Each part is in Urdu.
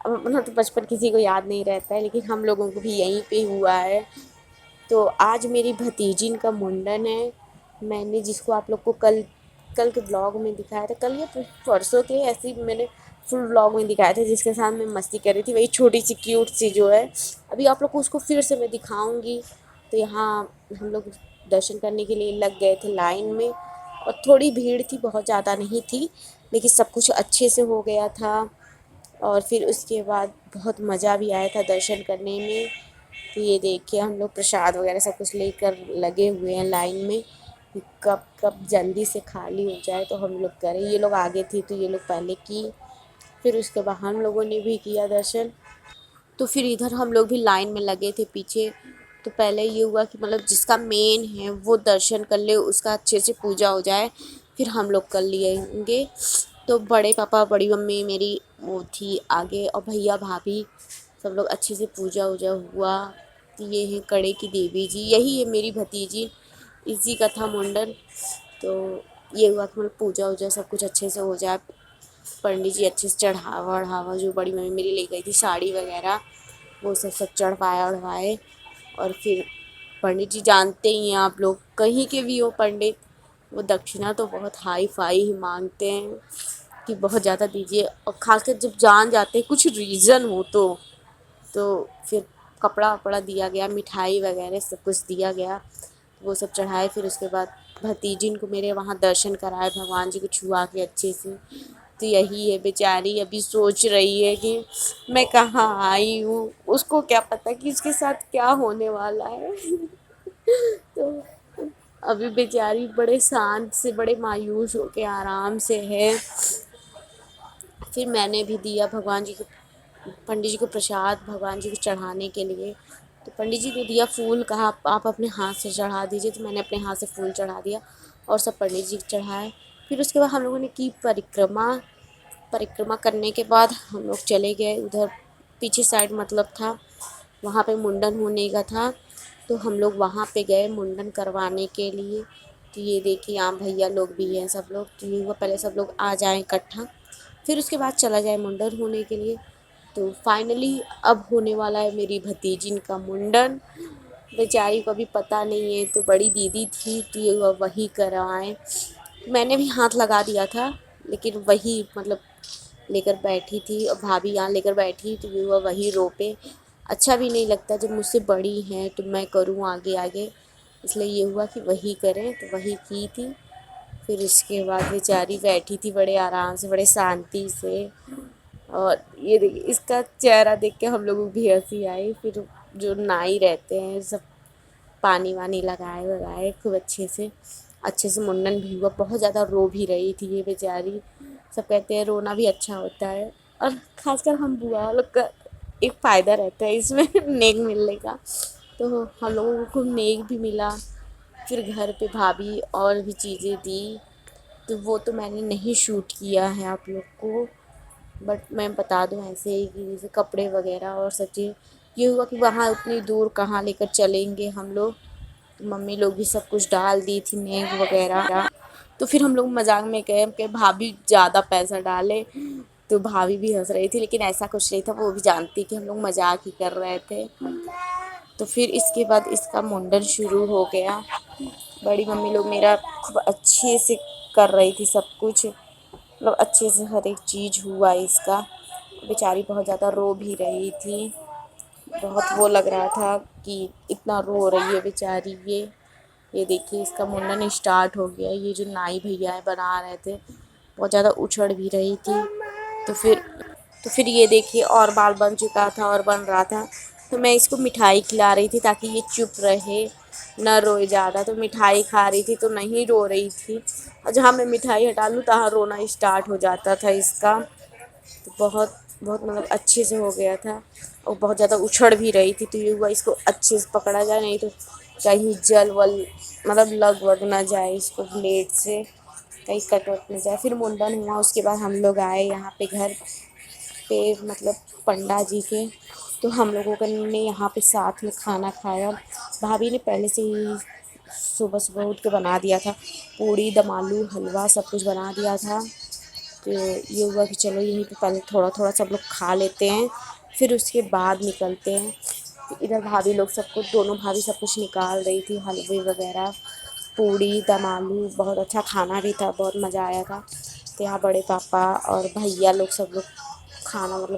اب اپنا تو بچپن کسی کو یاد نہیں رہتا ہے، لیکن ہم لوگوں کو بھی یہیں پہ ہوا ہے۔ تو آج میری بھتیجین کا منڈن ہے۔ میں نے جس کو آپ لوگ کو کل کے بلاگ میں دکھایا تھا، کل یا پرسوں کے ایسے ہی میں نے فل بلاگ میں دکھایا تھا، جس کے ساتھ میں مستی کر رہی تھی، وہی چھوٹی سی کیوٹ سی جو ہے۔ ابھی آپ لوگ کو اس کو پھر سے میں دکھاؤں گی۔ تو یہاں ہم لوگ درشن کرنے کے لیے لگ گئے تھے لائن میں، اور تھوڑی بھیڑ تھی، بہت زیادہ نہیں تھی، لیکن سب کچھ اچھے سے ہو گیا تھا۔ اور پھر اس کے بعد بہت مزہ بھی آیا تھا درشن کرنے میں۔ تو یہ دیکھیے ہم لوگ پرساد وغیرہ سب کچھ لے کر لگے ہوئے ہیں لائن میں، کب جلدی سے خالی ہو جائے تو ہم لوگ کریں۔ یہ لوگ آگے تھی تو یہ لوگ پہلے کی، پھر اس کے بعد ہم لوگوں نے بھی کیا درشن۔ تو پھر ادھر ہم لوگ بھی لائن میں لگے تھے پیچھے۔ تو پہلے یہ ہوا کہ مطلب جس کا مین ہے وہ درشن کر لے، اس کا اچھے سے پوجا ہو جائے، پھر ہم لوگ کر لیں گے۔ تو بڑے پاپا بڑی ممی میری وہ تھی آگے، اور بھیا بھابھی سب لوگ اچھے سے پوجا ووجا ہوا۔ یہ ہے کڑے کی دیوی جی، یہی ہے میری بھتیجی، اسی کا تھا منڈن۔ تو یہ ہوا کہ مطلب پوجا ووجا سب کچھ اچھے سے ہو جائے، پنڈت جی اچھے سے چڑھاوا وڑھاوا، جو بڑی ممی میری لے گئی تھی ساڑی وغیرہ، وہ سب چڑھوائے وڑھوائے۔ اور پھر پنڈت جی جانتے ہی ہیں آپ لوگ، کہیں کے بھی ہو پنڈت، وہ دکشنا تو بہت ہائی فائی ہی مانگتے ہیں کہ بہت زیادہ دیجیے، اور خاص کر جب جان جاتے ہیں کچھ ریزن ہو تو پھر کپڑا وپڑا دیا گیا، مٹھائی وغیرہ سب کچھ دیا گیا، وہ سب چڑھائے۔ پھر اس کے بعد بھتیجن کو میرے وہاں درشن کرائے، بھگوان جی کو چھوا کے اچھے سے۔ تو یہی ہے بیچاری، ابھی سوچ رہی ہے کہ میں کہاں آئی ہوں، اس کو کیا پتہ کہ اس کے ساتھ کیا ہونے والا ہے۔ تو ابھی بیچاری بڑے شانت سے، بڑے مایوس ہو کے آرام سے ہے۔ پھر میں نے بھی دیا بھگوان جی کو، پنڈت جی کو پرساد بھگوان جی کو چڑھانے کے لیے۔ تو پنڈت جی نے دیا پھول، کہا آپ اپنے ہاتھ سے چڑھا دیجیے، تو میں نے اپنے ہاتھ سے پھول چڑھا دیا، اور سب پنڈت جی کو چڑھائے۔ پھر اس کے بعد ہم لوگوں نے کی پرکرما کرنے کے بعد ہم لوگ چلے گئے ادھر پیچھے سائڈ، مطلب تھا وہاں پہ منڈن ہونے کا تھا، تو ہم لوگ وہاں پہ گئے منڈن کروانے کے لیے۔ تو یہ دیکھیے یہاں بھیا لوگ بھی ہیں سب لوگ، تو یہ ہوا پہلے سب لوگ آ جائیں اکٹھا، پھر اس کے بعد چلا جائے منڈن ہونے کے لیے۔ تو فائنلی اب ہونے والا ہے میری بھتیجن کا منڈن۔ بیچاری کو ابھی پتہ نہیں ہے، تو بڑی دیدی تھی تو یہ ہوا وہی کروائیں۔ میں نے بھی ہاتھ لگا دیا تھا، لیکن وہی مطلب لے کر بیٹھی تھی، اور بھابھی یہاں لے کر بیٹھی، تو یہ ہوا وہی رو پے۔ اچھا بھی نہیں لگتا جب مجھ سے بڑی ہیں تو میں کروں آگے آگے، اس لیے یہ ہوا کہ وہی کریں، تو وہی کی تھی۔ پھر اس کے بعد بیچاری بیٹھی تھی بڑے آرام سے، بڑے شانتی سے، اور یہ دیکھیے اس کا چہرہ دیکھ کے ہم لوگوں کو بھی ہنسی آئی۔ پھر جو نائی رہتے ہیں سب پانی وانی لگائے وگائے خوب اچھے سے منڈن بھی ہوا۔ بہت زیادہ رو بھی رہی تھی یہ بیچاری، سب کہتے ہیں رونا بھی اچھا ہوتا ہے، اور خاص کر ہم بوا لوگ کا ایک فائدہ رہتا ہے اس میں نیک ملنے کا، تو ہم لوگوں کو نیک بھی ملا۔ پھر گھر پہ بھابھی اور بھی چیزیں دی، تو وہ تو میں نے نہیں شوٹ کیا ہے آپ لوگ کو، بٹ میں بتا دوں ایسے ہی کہ جیسے کپڑے وغیرہ اور سب چیز۔ یہ ہوا کہ وہاں اتنی دور کہاں لے کر چلیں گے ہم لوگ، ممی لوگ بھی سب کچھ ڈال دی تھی نیک وغیرہ۔ تو پھر ہم لوگ مذاق میں کہے کہ بھابھی زیادہ پیسہ ڈالے، تو بھابھی بھی ہنس رہی تھی، لیکن ایسا کچھ نہیں تھا، وہ بھی جانتی کہ ہم لوگ مذاق ہی کر رہے تھے۔ تو پھر اس کے بعد اس کا منڈن شروع ہو گیا۔ بڑی ممی لوگ میرا خوب اچھے سے کر رہی تھی سب کچھ، مطلب اچھے سے ہر ایک چیز ہوا اس کا۔ بیچاری بہت زیادہ رو بھی رہی تھی، بہت وہ لگ رہا تھا کہ اتنا رو رہی ہے بیچاری۔ یہ دیکھیے اس کا منڈن اسٹارٹ ہو گیا۔ یہ جو نائی بھیا ہے بنا رہے تھے، بہت زیادہ اچھڑ بھی رہی تھی، تو پھر یہ دیکھیے اور بال بن چکا تھا اور بن رہا تھا، تو میں اس کو مٹھائی کھلا رہی تھی تاکہ یہ چپ رہے، نہ روئے زیادہ۔ تو مٹھائی کھا رہی تھی تو نہیں رو رہی تھی، اور جہاں میں مٹھائی ہٹا لوں تہاں رونا اسٹارٹ ہو جاتا تھا اس کا۔ تو بہت مطلب اچھے سے ہو گیا تھا، اور بہت زیادہ اچھڑ بھی رہی تھی، تو یہ ہوا اس کو اچھے سے پکڑا جائے، نہیں تو کہیں جل ول مطلب لگ وگ نہ جائے اس کو بلیڈ سے، کہیں کٹ وٹ نہ جائے۔ پھر منڈن ہوا، اس کے بعد ہم لوگ آئے یہاں پہ گھر پہ، مطلب پنڈا جی کے، تو ہم لوگوں نے یہاں پہ ساتھ میں کھانا کھایا۔ بھابھی نے پہلے سے ہی صبح اٹھ کے بنا دیا تھا، پوڑی دم آلو حلوہ سب کچھ بنا دیا تھا۔ تو یہ ہوا کہ چلو یہیں پہ پہلے تھوڑا تھوڑا سب لوگ کھا لیتے ہیں، پھر اس کے بعد نکلتے ہیں۔ ادھر بھابھی لوگ سب کچھ، دونوں بھابھی سب کچھ نکال رہی تھی، حلوے وغیرہ، پوڑی دم آلو، بہت اچھا کھانا بھی تھا، بہت مزہ آیا تھا۔ تو یہاں بڑے پاپا اور بھیا لوگ سب لوگ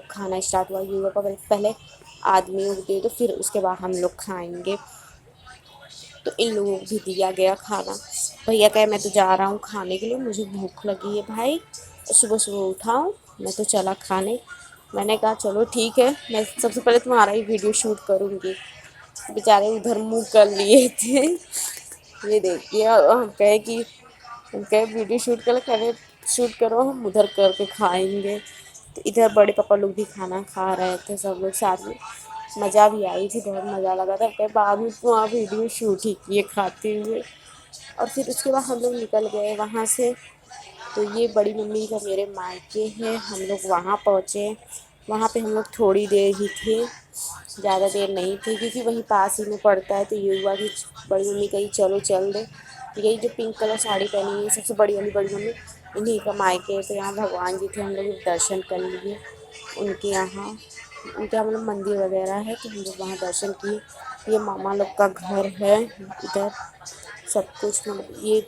کھانا اسٹارٹ ہوا۔ یہ ہوا پہلے آدمیوں کو دے دو، پھر اس کے بعد ہم لوگ کھائیں گے۔ تو ان لوگوں کو بھی دیا گیا کھانا۔ بھیا کہے میں تو جا رہا ہوں کھانے کے لیے، مجھے بھوک لگی ہے بھائی، صبح صبح اٹھاؤ، میں تو چلا کھانے۔ میں نے کہا چلو ٹھیک ہے، میں سب سے پہلے تمہارا ہی ویڈیو شوٹ کروں گی۔ بیچارے ادھر منہ کر لیے تھے، یہ دیکھیے، ہم کہے ویڈیو شوٹ شوٹ کرو، ہم ادھر کر کے کھائیں گے۔ تو ادھر بڑے پاپا لوگ بھی کھانا کھا رہے تھے، سب لوگ ساتھ میں، مزہ بھی آئی تھی، بہت مزہ لگا تھا۔ کہ بعد میں وہاں ویڈیو شوٹ ہی کیے کھاتے ہوئے۔ اور پھر اس کے بعد ہم لوگ نکل گئے وہاں سے۔ تو یہ بڑی ممی کا میرے مائکے ہے، ہم لوگ وہاں پہنچے۔ وہاں پہ ہم لوگ تھوڑی دیر ہی تھے، زیادہ دیر نہیں تھے، کیونکہ وہیں پاس ہی میں پڑتا ہے۔ تو یہ ہوا کہ بڑی ممی کہی چلو چل دے۔ یہی جو پنک کلر ساڑی پہنی ہوئی سب سے بڑی والی بڑی ممی، انہیں کا مائکے ہے۔ تو یہاں بھگوان جی تھے، ہم لوگ درشن کر لیے ان کے یہاں مطلب مندر وغیرہ ہے، تو ہم لوگ وہاں درشن کیے۔ یہ ماما لوگ کا گھر ہے ادھر، سب کچھ یہ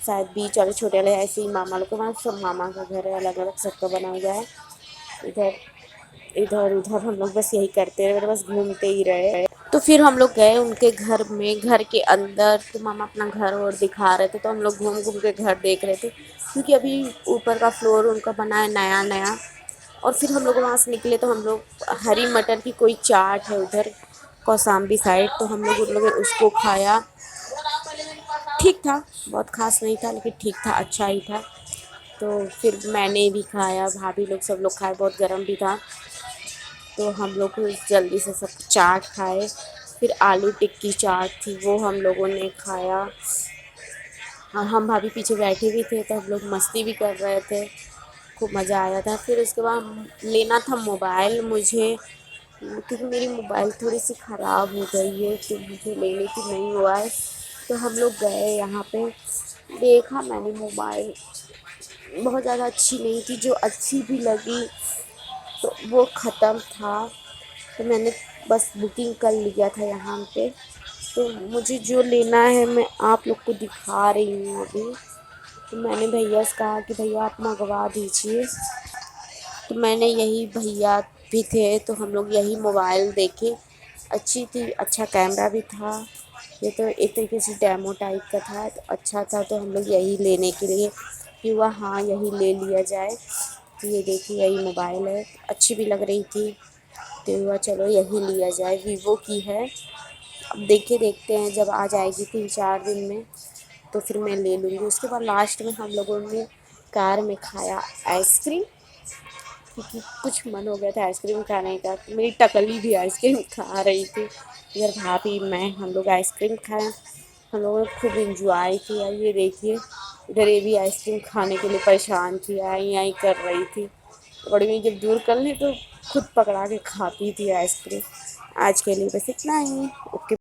شاید بیچ والے چھوٹے والے ایسے ہی ماما لوگ کا، وہاں سب ماما کا گھر ہے، الگ الگ سب کا بنا ہوا ہے۔ ادھر ادھر ہم لوگ بس یہی کرتے رہے، بس گھومتے ہی رہے۔ تو پھر ہم لوگ گئے ان کے گھر میں، گھر کے اندر، تو ماما اپنا گھر اور دکھا رہے تھے، تو ہم لوگ گھوم گھوم کے گھر دیکھ رہے تھے، کیونکہ ابھی اوپر کا فلور ان کا بنا ہے نیا نیا۔ اور پھر ہم لوگ وہاں سے نکلے تو ہم لوگ ہری مٹر کی کوئی چاٹ ہے ادھر کوسامبی سائڈ، تو ہم لوگ اس کو کھایا، ٹھیک تھا، بہت خاص نہیں تھا لیکن ٹھیک تھا، اچھا ہی تھا۔ تو پھر میں نے بھی کھایا، بھابھی لوگ سب لوگ کھائے، بہت گرم بھی تھا۔ تو ہم لوگ جلدی سے سب چاٹ کھائے، پھر آلو ٹکی چاٹ تھی وہ ہم لوگوں نے کھایا، اور ہم بھابھی پیچھے بیٹھے بھی تھے تو ہم لوگ مستی بھی کر رہے تھے، خوب مزہ آیا تھا۔ پھر اس کے بعد لینا تھا موبائل مجھے، کیونکہ میری موبائل تھوڑی سی خراب ہو گئی ہے، تو مجھے لینے کی نہیں ہوا ہے۔ تو ہم لوگ گئے یہاں پہ، دیکھا میں نے موبائل، بہت زیادہ اچھی نہیں تھی، جو اچھی بھی لگی تو وہ ختم تھا، تو میں نے بس بکنگ کر لیا تھا یہاں پہ۔ تو مجھے جو لینا ہے میں آپ لوگ کو دکھا رہی ہوں ابھی۔ تو میں نے بھیا سے کہا کہ بھیا آپ منگوا دیجیے، تو میں نے یہی بھیا بھی تھے تو ہم لوگ یہی موبائل دیکھے، اچھی تھی، اچھا کیمرہ بھی تھا، یہ تو ایک طریقے سے ڈیمو ٹائپ کا تھا، تو اچھا تھا، تو ہم لوگ یہی لینے کے لیے کہ ہوا ہاں یہی لے لیا جائے۔ تو یہ دیکھیے یہی موبائل ہے، اچھی بھی لگ رہی تھی، تو ہوا چلو یہی لیا جائے، ویوو کی ہے۔ اب دیکھتے ہیں جب آ جائے گی 3-4 دن میں تو پھر میں لے لوں گی۔ اس کے بعد لاسٹ میں ہم لوگوں نے کار میں کھایا آئس کریم، کیونکہ کچھ من ہو گیا تھا آئس کریم کھانے کا، میری ٹکلی بھی آئس کریم کھا رہی تھی، ادھر بھابھی میں ہم لوگ آئس کریم کھائیں، ہم لوگوں نے خوب انجوائے کیا۔ یہ دیکھیے ادھر یہ بھی آئس کریم کھانے کے لیے پریشان تھی، آئی کر رہی تھی، بڑی میں جب دور کر لی تو خود پکڑا کے کھاتی تھی آئس کریم۔ آج کے لیے بس اتنا ہی، اوکے۔